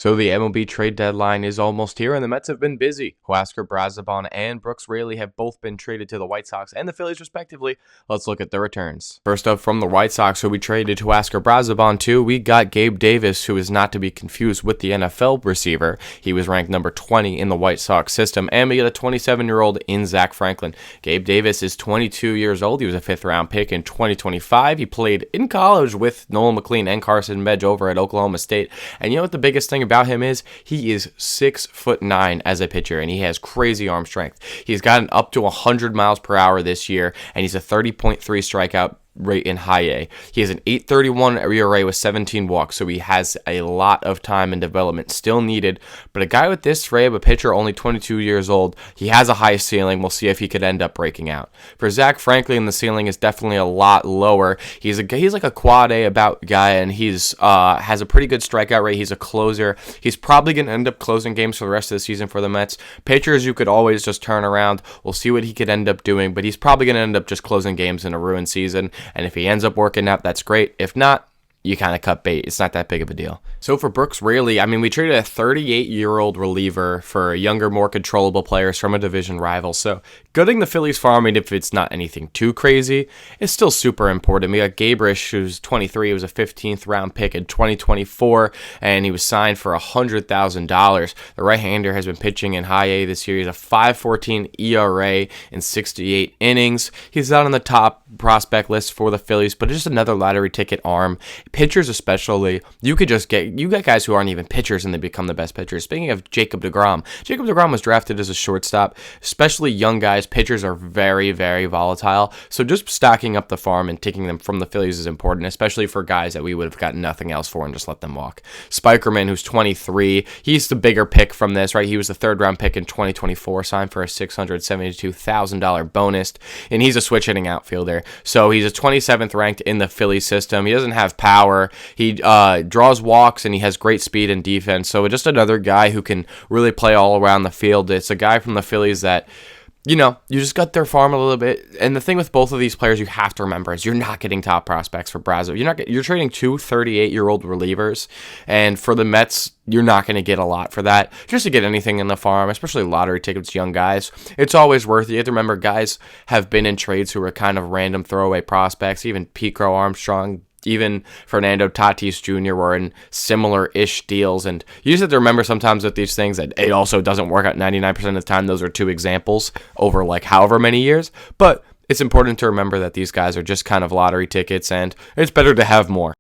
So the MLB trade deadline is almost here, and the Mets have been busy. Huascar, Brazoban, and Raley have both been traded to the White Sox and the Phillies, respectively. Let's look at the returns. First up, from the White Sox, who we traded Huascar, Brazoban to, we got Gabe Davis, who is not to be confused with the NFL receiver. He was ranked number 20 in the White Sox system, and we get a 27-year-old in Zach Franklin. Gabe Davis is 22 years old. He was a fifth-round pick in 2025. He played in college with Nolan McLean and Carson Medge over at Oklahoma State. And you know what the biggest thing about him is? He is 6'9" as a pitcher, and he has crazy arm strength. He's gotten up to 100 miles per hour this year, and he's a 30.3 strikeout rate in high A. He has an 8.31 ERA with 17 walks, so he has a lot of time and development still needed. But a guy with this frame, a pitcher only 22 years old, he has a high ceiling. We'll see if he could end up breaking out. For Zach Franklin, the ceiling is definitely a lot lower. He's like a quad A about guy, and he's has a pretty good strikeout rate. He's a closer. He's probably going to end up closing games for the rest of the season for the Mets. Pitchers you could always just turn around. We'll see what he could end up doing, but he's probably going to end up just closing games in a ruined season. And if he ends up working out, that's great. If not, you kind of cut bait. It's not that big of a deal. So for Raley, we traded a 38-year-old reliever for younger, more controllable players from a division rival. So gutting the Phillies farm, if it's not anything too crazy, is still super important. We got Gabrish, who's 23. He was a 15th round pick in 2024, and he was signed for $100,000. The right-hander has been pitching in high A this year. He's a 5.14 ERA in 68 innings. He's not on the top prospect list for the Phillies, but just another lottery ticket arm. Pitchers especially, you got guys who aren't even pitchers and they become the best pitchers. Speaking of Jacob deGrom was drafted as a shortstop. Especially young guys, pitchers are very, very volatile. So just stacking up the farm and taking them from the Phillies is important, especially for guys that we would have gotten nothing else for and just let them walk. Spikerman, who's 23, he's the bigger pick from this, right? He was the third-round pick in 2024, signed for a $672,000 bonus, and he's a switch-hitting outfielder. So he's a 27th ranked in the Philly system. He doesn't have power. He draws walks, and he has great speed and defense. So just another guy who can really play all around the field. It's a guy from the Phillies that, you just got their farm a little bit. And the thing with both of these players you have to remember is you're not getting top prospects for Brazo. You're trading two 38-year-old relievers. And for the Mets, you're not going to get a lot for that. Just to get anything in the farm, especially lottery tickets, young guys, it's always worth it. You have to remember guys have been in trades who were kind of random throwaway prospects. Even Pete Crow Armstrong, even Fernando Tatis Jr. were in similar-ish deals. And you just have to remember sometimes with these things that it also doesn't work out 99% of the time. Those are two examples over however many years. But it's important to remember that these guys are just kind of lottery tickets, and it's better to have more.